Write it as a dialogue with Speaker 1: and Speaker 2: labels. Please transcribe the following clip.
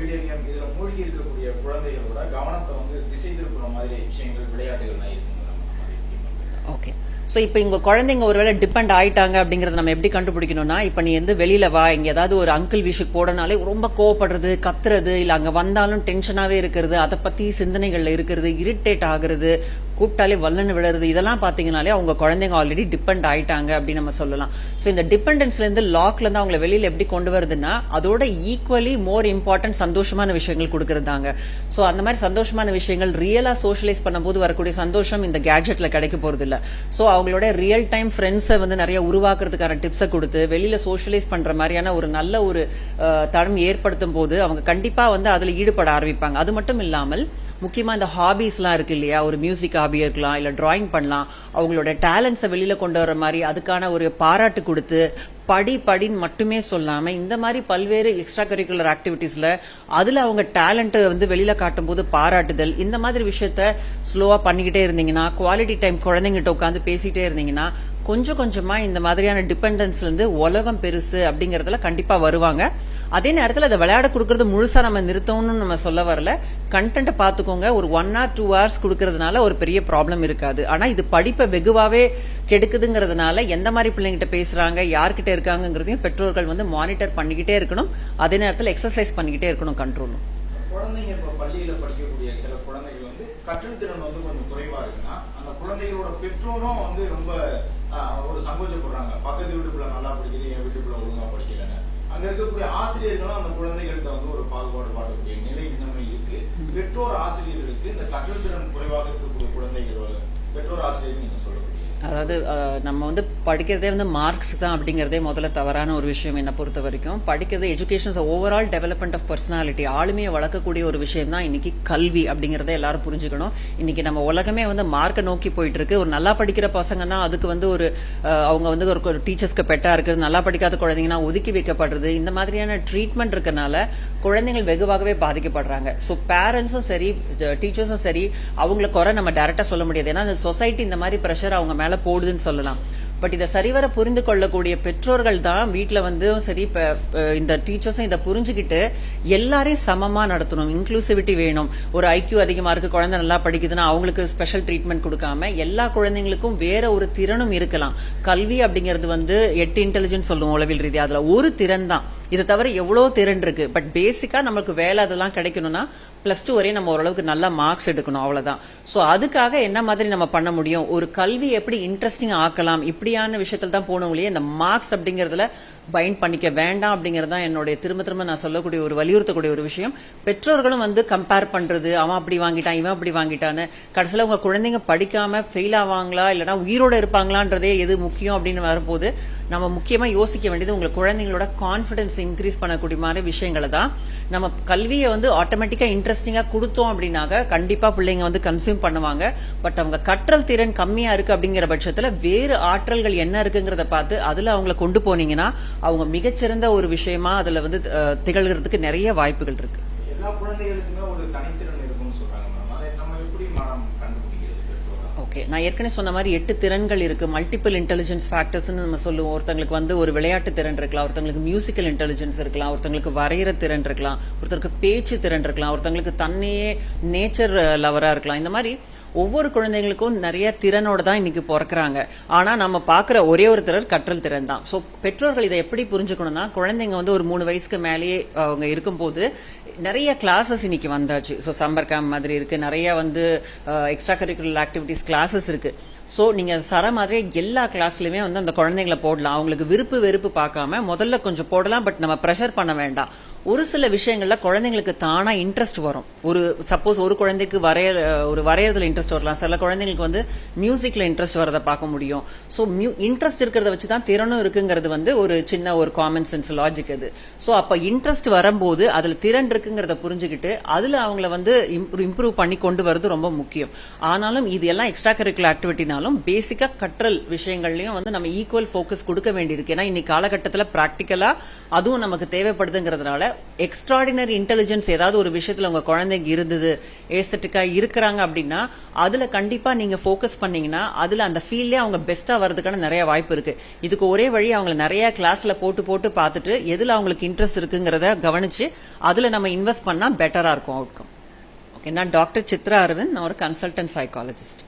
Speaker 1: Video game இதுல மூழ்கி இருக்கக்கூடிய குழந்தைகளோட கவனத்தை வந்து திசை திருப்புற மாதிரி விஷயங்கள் விளையாட்டுகள் இருக்குங்க.
Speaker 2: ஓகே, ஸோ இப்போ இங்க குழந்தைங்க ஒருவேளை டிபெண்ட் ஆயிட்டாங்க அப்படிங்கறத நம்ம எப்படி கண்டுபிடிக்கணும்னா, இப்போ நீ வந்து வெளியில வா, இங்க ஏதாவது ஒரு அங்கிள் விஷுக்கு போடனாலே ரொம்ப கோவப்படுறது, கத்துறது, இல்ல அங்க வந்தாலும் டென்ஷனாவே இருக்கிறது, அதை பத்தி சிந்தனைகள்ல இருக்கிறது, இரிட்டேட் ஆகுறது, கூப்பிட்டாலே வல்லன்னு விழுறது, இதெல்லாம் பாத்தீங்கன்னாலே அவங்க குழந்தைங்க ஆல்ரெடி டிபெண்ட் ஆயிட்டாங்க அப்படின்னு நம்ம சொல்லலாம். ஸோ இந்த டிபெண்டன்ஸ்ல இருந்து லாக்ல இருந்து அவங்களை வெளியில எப்படி கொண்டு வருதுன்னா, அதோட ஈக்குவலி மோர் இம்பார்ட்டன்ட் சந்தோஷமான விஷயங்கள் கொடுக்கறதாங்க. ஸோ அந்த மாதிரி சந்தோஷமான விஷயங்கள் ரியலா சோஷியலைஸ் பண்ணும்போது வரக்கூடிய சந்தோஷம் இந்த கேட்ஜெட்ல கிடைக்க போறது இல்ல. ஸோ அவங்களோட ரியல் டைம் ஃப்ரெண்ட்ஸை வந்து நிறைய உருவாக்குறதுக்கான டிப்ஸை கொடுத்து வெளியில சோஷியலைஸ் பண்ற மாதிரியான ஒரு நல்ல ஒரு தடம் ஏற்படுத்தும் போது அவங்க கண்டிப்பா வந்து அதுல ஈடுபட ஆரம்பிப்பாங்க. அது மட்டும் இல்லாமல் முக்கியமா இந்த ஹாபிஸ்லாம் இருக்கு இல்லையா, ஒரு மியூசிக் ஹாபியா இருக்கலாம், இல்ல டிராயிங் பண்ணலாம், அவங்களோட டேலண்ட்ஸை வெளியில கொண்டு வர மாதிரி அதுக்கான ஒரு பாராட்டு கொடுத்து படின்னு மட்டுமே சொல்லாம இந்த மாதிரி பல்வேறு எக்ஸ்ட்ரா கரிக்குலர் ஆக்டிவிட்டிஸ்ல அதுல அவங்க டேலண்ட் வந்து வெளியில காட்டும் போது பாராட்டுதல், இந்த மாதிரி விஷயத்த ஸ்லோவா பண்ணிக்கிட்டே இருந்தீங்கன்னா, குவாலிட்டி டைம் குழந்தைங்கிட்ட உட்காந்து பேசிட்டே இருந்தீங்கன்னா, கொஞ்சம் கொஞ்சமா இந்த மாதிரியான டிபெண்டன்ஸ்ல இருந்து உலகம் பெருசு அப்படிங்கறதுல கண்டிப்பா வருவாங்க. அதே நேரத்தில் அதை விளையாட கொடுக்கறது முழுசா நம்ம நிறுத்தணும்னு நம்ம சொல்ல வரல. கண்டென்ட்டை பார்த்துக்கோங்க, ஒரு 1 or 2 hours கொடுக்கறதுனால ஒரு பெரிய ப்ராப்ளம் இருக்காது. ஆனா இது படிப்பை வெகுவாவே கெடுக்குதுங்கிறதுனால எந்த மாதிரி பிள்ளைங்கிட்ட பேசுறாங்க, யார்கிட்ட இருக்காங்கிறதையும் பெற்றோர்கள் வந்து மானிட்டர் பண்ணிக்கிட்டே இருக்கணும். அதே நேரத்தில் எக்ஸசைஸ் பண்ணிக்கிட்டே இருக்கணும், கண்ட்ரோலும்.
Speaker 1: குழந்தைங்க இப்ப பள்ளியில படிக்கக்கூடிய சில குழந்தைகள் வந்து கற்றல் திறன் வந்து கொஞ்சம் குறைவா இருக்குன்னா, அந்த குழந்தைகளோட பெற்றோரும் வந்து ரொம்ப ஒரு சங்கோச்சப்படுறாங்க. பக்கத்து வீட்டுக்குள்ள நல்லா படிக்குது, என் வீட்டுக்குள்ள ஒழுங்கா படிக்கலன்னு. அங்க இருக்கக்கூடிய ஆசிரியர்களும் அந்த குழந்தைகள்கிட்ட வந்து ஒரு பாகுபாடு பாடக்கூடிய நிலை இன்னமே இருக்கு. பெற்றோர் ஆசிரியர்களுக்கு இந்த கற்றல் திறன் குறைவாக இருக்கக்கூடிய குழந்தைகள் பெற்றோர் ஆசிரியர்கள் நீங்க சொல்லக்கூடிய,
Speaker 2: அதாவது நம்ம வந்து படிக்கிறதே வந்து மார்க்ஸ் தான் அப்படிங்கறதே முதல்ல தவறான ஒரு விஷயம். என்ன பொறுத்த வரைக்கும் படிக்கிறது education overall development of personality, ஆளுமையை வளர்க்கக்கூடிய ஒரு விஷயம் தான் இன்னைக்கு கல்வி அப்படிங்கறத எல்லாரும் புரிஞ்சுக்கணும். இன்னைக்கு நம்ம உலகமே வந்து மார்க்கை நோக்கி போயிட்டு இருக்கு. ஒரு நல்லா படிக்கிற பசங்கன்னா அதுக்கு வந்து ஒரு அவங்க வந்து ஒரு டீச்சர்ஸ்க்கு பெட்டா இருக்குது, நல்லா படிக்காத குழந்தைங்கன்னா ஒதுக்கி வைக்கப்படுறது, இந்த மாதிரியான ட்ரீட்மெண்ட் இருக்கனால குழந்தைகள் வெகுவாகவே பாதிக்கப்படுறாங்க. ஸோ பேரண்ட்ஸும் சரி, டீச்சர்ஸும் சரி, அவங்கள குறை நம்ம டைரக்டா சொல்ல முடியாது. ஏன்னா அந்த சொசைட்டி இந்த மாதிரி பிரஷர் அவங்க மேல போடுதுன்னு சொல்லலாம். பட் இதை சரிவர புரிந்து கொள்ளக்கூடிய பெற்றோர்கள் தான் வீட்டுல வந்து சரி, இந்த டீச்சர்ஸும் இதை புரிஞ்சுக்கிட்டு எல்லாரையும் சமமா நடத்தணும். இன்க்ளூசிவிட்டி வேணும். ஒரு ஐக்கியூ அதிகமா இருக்கு, குழந்தை நல்லா படிக்குதுன்னா அவங்களுக்கு ஸ்பெஷல் ட்ரீட்மெண்ட் கொடுக்காம எல்லா குழந்தைங்களுக்கும் வேற ஒரு திறனும் இருக்கலாம். கல்வி அப்படிங்கிறது வந்து 8 இன்டெலிஜென்ஸ் சொல்லுவோம் உளவியல் ரீதியா, அதுல ஒரு திறன் தான். இதை தவிர எவ்வளவு திறன் இருக்கு. பட் பேசிக்கா நமக்கு வேலை அதெல்லாம் கிடைக்கணும்னா +2 வரையும் நம்ம ஓரளவுக்கு நல்ல மார்க்ஸ் எடுக்கணும், அவ்வளவுதான். சோ அதுக்காக என்ன மாதிரி நம்ம பண்ண முடியும், ஒரு கல்வி எப்படி இன்ட்ரெஸ்டிங் ஆக்கலாம், இப்படியான விஷயத்துல தான் போகணும் இல்லையே, இந்த மார்க்ஸ் அப்படிங்கறதுல பைண்ட் பண்ணிக்க வேண்டாம் அப்படிங்கறதா என்னுடைய திரும்ப நான் சொல்லக்கூடிய ஒரு வலியுறுத்தக்கூடிய ஒரு விஷயம். பெற்றோர்களும் வந்து கம்பேர் பண்றது, அவன் அப்படி வாங்கிட்டான், இவன் அப்படி வாங்கிட்டான்னு, கடைசியில உங்க குழந்தைங்க படிக்காம ஃபெயில் ஆவாங்களா இல்லைன்னா உயிரோட இருப்பாங்களான்றதே எது முக்கியம் அப்படின்னு வரும்போது நம்ம முக்கியமா யோசிக்க வேண்டியது உங்க குழந்தைங்களோட கான்பிடன்ஸ் இன்க்ரீஸ் பண்ணக்கூடிய மாதிரி விஷயங்களை தான். நம்ம கல்வியை வந்து ஆட்டோமேட்டிக்கா இன்ட்ரெஸ்டிங்கா கொடுத்தோம் அப்படின்னாக்க கண்டிப்பா பிள்ளைங்க வந்து கன்சியூம் பண்ணுவாங்க. பட் அவங்க கற்றல் திறன் கம்மியா இருக்கு அப்படிங்கிற பட்சத்துல வேறு ஆற்றல்கள் என்ன இருக்குங்கிறத பார்த்து அதுல அவங்களை கொண்டு போனீங்கன்னா அவங்க மிகச்சிறந்த ஒரு விஷயமா அதுல வந்து திகழ்கிறதுக்கு நிறைய வாய்ப்புகள் இருக்கு.
Speaker 1: எல்லா குழந்தைகளுக்குமே ஒரு தனித்திறன் இருக்கும்னு சொல்றாங்க மேடம். அதை நம்ம எப்படி கண்டுபிடிக்கிறது?
Speaker 2: ஓகே, நான் ஏற்கனவே சொன்ன மாதிரி 8 திறன்கள் இருக்கு. மல்டிபிள் இன்டெலிஜென்ஸ் ஃபேக்டர்ஸ் நம்ம சொல்லுவோம். ஒருத்தங்களுக்கு வந்து ஒரு விளையாட்டு திறன் இருக்கலாம், ஒருத்தங்களுக்கு மியூசிக்கல் இன்டெலிஜென்ஸ் இருக்கலாம், ஒருத்தங்களுக்கு வரைகிற திறன் இருக்கலாம், ஒருத்தருக்கு பேச்சு திறன் இருக்கலாம், ஒருத்தங்களுக்கு தன்னையே நேச்சர் லவரா இருக்கலாம். இந்த மாதிரி ஒவ்வொரு குழந்தைங்களுக்கும் நிறைய திறனோட தான் இன்னைக்கு பிறக்கிறாங்க. ஆனா நம்ம பாக்குற ஒரே ஒரு திறன் கற்றல் திறன் தான். சோ பெற்றோர்கள் இதை எப்படி புரிஞ்சுக்கணும்னா, குழந்தைங்க வந்து ஒரு 3 வயசுக்கு மேலேயே அவங்க இருக்கும்போது நிறைய கிளாஸஸ் இன்னைக்கு வந்தாச்சு. ஸோ சம்மர் கேம்ப் மாதிரி இருக்கு, நிறைய வந்து எக்ஸ்ட்ரா கரிக்குலர் ஆக்டிவிட்டிஸ் கிளாஸஸ் இருக்கு. ஸோ நீங்க சர மாதிரி எல்லா கிளாஸ்லயுமே வந்து அந்த குழந்தைங்களை போடலாம். அவங்களுக்கு விருப்பு வெறுப்பு பார்க்காம முதல்ல கொஞ்சம் போடலாம். பட் நம்ம ப்ரெஷர் பண்ண வேண்டாம். ஒரு சில விஷயங்கள்ல குழந்தைங்களுக்கு தானா இன்ட்ரெஸ்ட் வரும். ஒரு சப்போஸ் ஒரு குழந்தைக்கு வரையறதுல இன்ட்ரெஸ்ட் வரலாம், சில குழந்தைங்களுக்கு வந்து மியூசிக்ல இன்ட்ரெஸ்ட் வரதை பார்க்க முடியும். ஸோ இன்ட்ரெஸ்ட் இருக்கிறத வச்சுதான் திறனும் இருக்குங்கிறது வந்து ஒரு சின்ன ஒரு காமன் சென்ஸ் லாஜிக் அது. ஸோ அப்ப இன்ட்ரெஸ்ட் வரும்போது அதுல திறன் இருக்குங்கிறத புரிஞ்சுக்கிட்டு அதுல அவங்கள வந்து இம்ப்ரூவ் பண்ணி கொண்டு வரது ரொம்ப முக்கியம். ஆனாலும் இது எல்லாம் எக்ஸ்ட்ரா கரிக்குலர் ஆக்டிவிட்டினாலும் பேசிக்கா கற்றல் விஷயங்கள்லயும் வந்து நம்ம ஈக்குவல் ஃபோக்கஸ் கொடுக்க வேண்டியிருக்கு. ஏன்னா இன்னைக்கு காலகட்டத்தில் பிராக்டிக்கலா அதுவும் நமக்கு தேவைப்படுதுங்கிறதுனால எக்ஸ்ட்ராடினரி இன்டெலிஜென்ஸ் ஏதாவது ஒரு விஷயத்துல உங்க குழந்தைக்கு இருந்தது, ஏஸ்தட்டிக்கா இருக்கிறாங்க அப்படின்னா அதுல கண்டிப்பா நீங்க ஃபோக்கஸ் பண்ணீங்கன்னா அதுல அந்த ஃபீல்ட்லயே அவங்க பெஸ்டா வர்றதுக்கான நிறைய வாய்ப்பு இருக்கு. இதுக்கு ஒரே வழி அவங்களை நிறைய கிளாஸ்ல போட்டு பார்த்துட்டு எதுல அவங்களுக்கு இன்ட்ரெஸ்ட் இருக்குங்கிறத கவனிச்சு அதுல நம்ம இன்வெஸ்ட் பண்ணா பெட்டரா இருக்கும் அவுட்கம். ஓகே, நான் டாக்டர் சித்ரா அரவிந்த், நான் ஒரு கன்சல்டன்ட் சைக்காலஜிஸ்ட்.